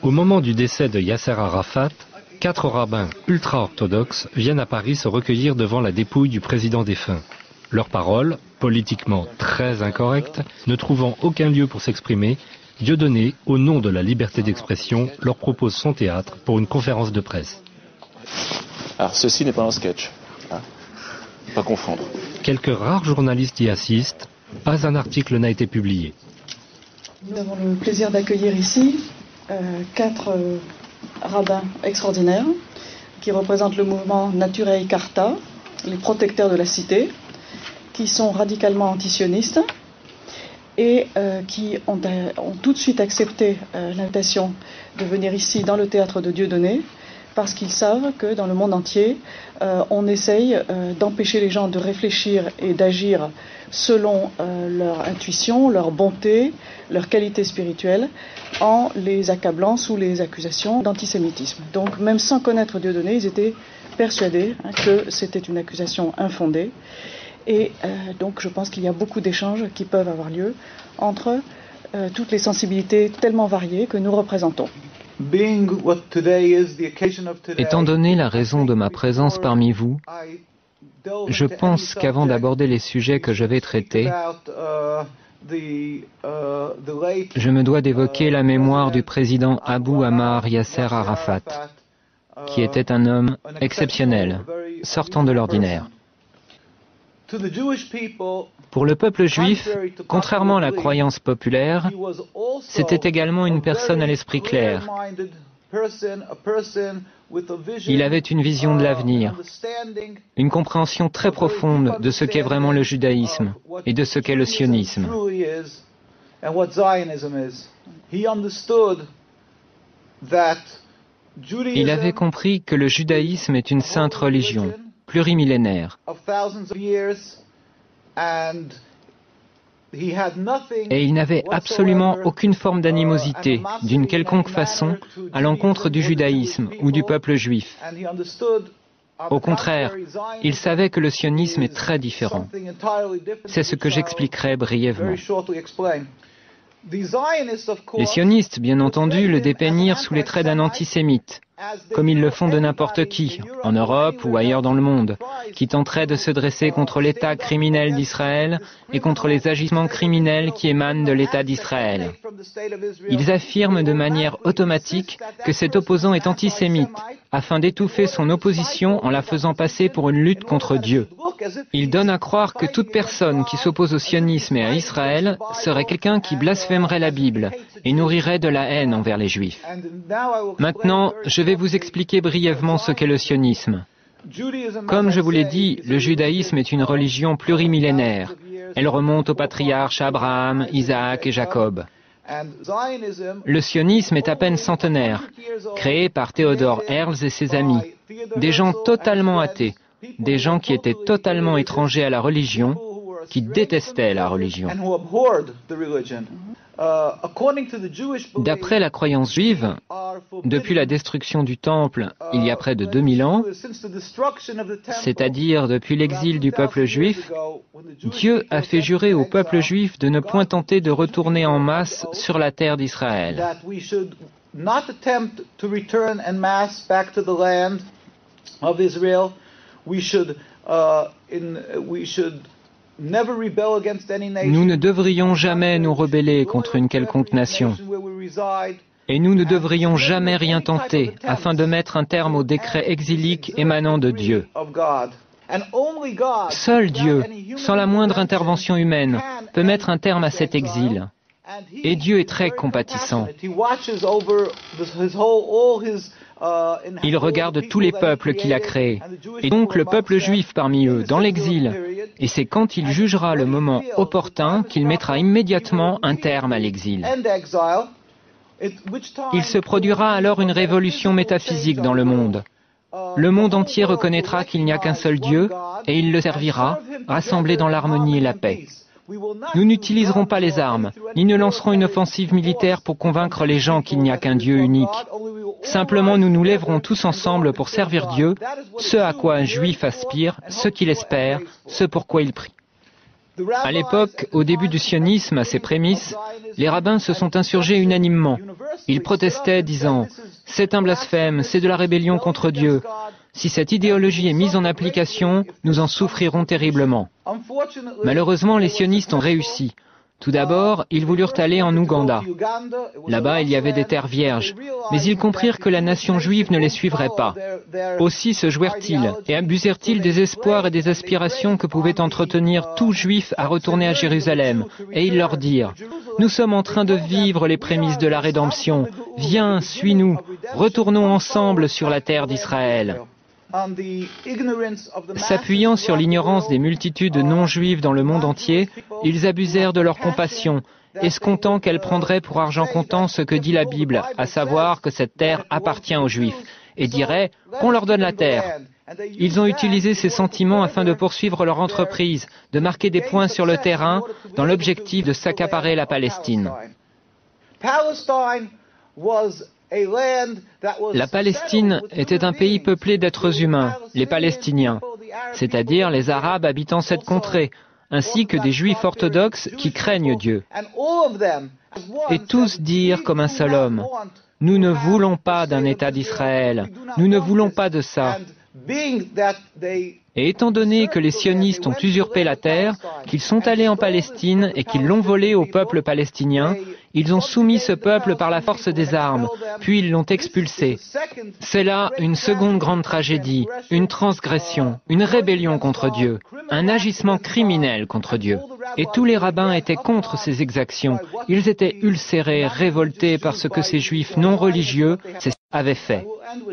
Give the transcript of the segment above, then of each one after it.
Au moment du décès de Yasser Arafat, 4 rabbins ultra-orthodoxes viennent à Paris se recueillir devant la dépouille du président défunt. Leurs paroles, politiquement très incorrectes, ne trouvant aucun lieu pour s'exprimer, Dieudonné, au nom de la liberté d'expression, leur propose son théâtre pour une conférence de presse. Alors ceci n'est pas un sketch, hein, pas confondre. Quelques rares journalistes y assistent, pas un article n'a été publié. Nous avons le plaisir d'accueillir ici 4 rabbins extraordinaires qui représentent le mouvement Naturei Carta, les protecteurs de la cité, qui sont radicalement antisionistes et qui ont tout de suite accepté l'invitation de venir ici dans le théâtre de Dieudonné parce qu'ils savent que dans le monde entier, on essaye d'empêcher les gens de réfléchir et d'agir selon leur intuition, leur bonté, leur qualité spirituelle, en les accablant sous les accusations d'antisémitisme. Donc même sans connaître Dieudonné, ils étaient persuadés que c'était une accusation infondée. Et donc je pense qu'il y a beaucoup d'échanges qui peuvent avoir lieu entre toutes les sensibilités tellement variées que nous représentons. Étant donné la raison de ma présence parmi vous, je pense qu'avant d'aborder les sujets que je vais traiter, je me dois d'évoquer la mémoire du président Abou Ammar Yasser Arafat, qui était un homme exceptionnel, sortant de l'ordinaire. Pour le peuple juif, contrairement à la croyance populaire, c'était également une personne à l'esprit clair. Il avait une vision de l'avenir, une compréhension très profonde de ce qu'est vraiment le judaïsme et de ce qu'est le sionisme. Il avait compris que le judaïsme est une sainte religion, plurimillénaire. Et il n'avait absolument aucune forme d'animosité, d'une quelconque façon, à l'encontre du judaïsme ou du peuple juif. Au contraire, il savait que le sionisme est très différent. C'est ce que j'expliquerai brièvement. Les sionistes, bien entendu, le dépeignirent sous les traits d'un antisémite, comme ils le font de n'importe qui, en Europe ou ailleurs dans le monde, qui tenterait de se dresser contre l'État criminel d'Israël et contre les agissements criminels qui émanent de l'État d'Israël. Ils affirment de manière automatique que cet opposant est antisémite, afin d'étouffer son opposition en la faisant passer pour une lutte contre Dieu. Ils donnent à croire que toute personne qui s'oppose au sionisme et à Israël serait quelqu'un qui blasphémerait la Bible et nourrirait de la haine envers les Juifs. Maintenant, je vais vous expliquer brièvement ce qu'est le sionisme. Comme je vous l'ai dit, le judaïsme est une religion plurimillénaire. Elle remonte aux patriarches Abraham, Isaac et Jacob. Le sionisme est à peine centenaire, créé par Theodor Herzl et ses amis, des gens totalement athées, des gens qui étaient totalement étrangers à la religion, qui détestaient la religion. D'après la croyance juive, depuis la destruction du Temple il y a près de 2000 ans, c'est-à-dire depuis l'exil du peuple juif, Dieu a fait jurer au peuple juif de ne point tenter de retourner en masse sur la terre d'Israël. Nous ne devrions jamais nous rebeller contre une quelconque nation. Et nous ne devrions jamais rien tenter afin de mettre un terme au décret exilique émanant de Dieu. Seul Dieu, sans la moindre intervention humaine, peut mettre un terme à cet exil. Et Dieu est très compatissant. Il regarde tous les peuples qu'il a créés, et donc le peuple juif parmi eux, dans l'exil. Et c'est quand il jugera le moment opportun qu'il mettra immédiatement un terme à l'exil. Il se produira alors une révolution métaphysique dans le monde. Le monde entier reconnaîtra qu'il n'y a qu'un seul Dieu, et il le servira, rassemblé dans l'harmonie et la paix. Nous n'utiliserons pas les armes, ni ne lancerons une offensive militaire pour convaincre les gens qu'il n'y a qu'un Dieu unique. Simplement, nous nous lèverons tous ensemble pour servir Dieu, ce à quoi un juif aspire, ce qu'il espère, ce pour quoi il prie. À l'époque, au début du sionisme, à ses prémices, les rabbins se sont insurgés unanimement, Ils protestaient disant « C'est un blasphème, c'est de la rébellion contre Dieu. Si cette idéologie est mise en application, nous en souffrirons terriblement. » Malheureusement, les sionistes ont réussi. Tout d'abord, ils voulurent aller en Ouganda. Là-bas, il y avait des terres vierges, mais ils comprirent que la nation juive ne les suivrait pas. Aussi se jouèrent-ils et abusèrent-ils des espoirs et des aspirations que pouvait entretenir tout juif à retourner à Jérusalem, et ils leur dirent « Nous sommes en train de vivre les prémices de la rédemption. Viens, suis-nous, retournons ensemble sur la terre d'Israël. » S'appuyant sur l'ignorance des multitudes non-juives dans le monde entier, ils abusèrent de leur compassion, escomptant qu'elle prendrait pour argent comptant ce que dit la Bible, à savoir que cette terre appartient aux Juifs, et diraient qu'on leur donne la terre. Ils ont utilisé ces sentiments afin de poursuivre leur entreprise, de marquer des points sur le terrain, dans l'objectif de s'accaparer la Palestine. La Palestine était un pays peuplé d'êtres humains, les Palestiniens, c'est-à-dire les Arabes habitant cette contrée, ainsi que des Juifs orthodoxes qui craignent Dieu. Et tous dirent comme un seul homme, « Nous ne voulons pas d'un État d'Israël, nous ne voulons pas de ça. » Et étant donné que les sionistes ont usurpé la terre, qu'ils sont allés en Palestine et qu'ils l'ont volée au peuple palestinien, ils ont soumis ce peuple par la force des armes, puis ils l'ont expulsé. C'est là une seconde grande tragédie, une transgression, une rébellion contre Dieu, un agissement criminel contre Dieu. Et tous les rabbins étaient contre ces exactions. Ils étaient ulcérés, révoltés par ce que ces juifs non religieux avaient fait.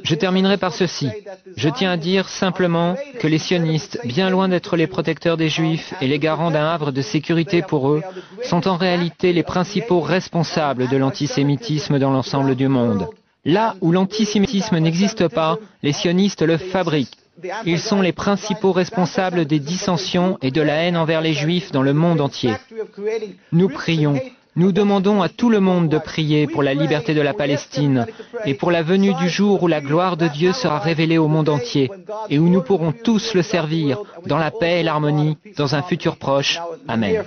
Je terminerai par ceci. Je tiens à dire simplement que les sionistes, bien loin d'être les protecteurs des juifs et les garants d'un havre de sécurité pour eux, sont en réalité les principaux responsables de l'antisémitisme dans l'ensemble du monde. Là où l'antisémitisme n'existe pas, les sionistes le fabriquent. Ils sont les principaux responsables des dissensions et de la haine envers les Juifs dans le monde entier. Nous prions, nous demandons à tout le monde de prier pour la liberté de la Palestine et pour la venue du jour où la gloire de Dieu sera révélée au monde entier et où nous pourrons tous le servir dans la paix et l'harmonie dans un futur proche. Amen.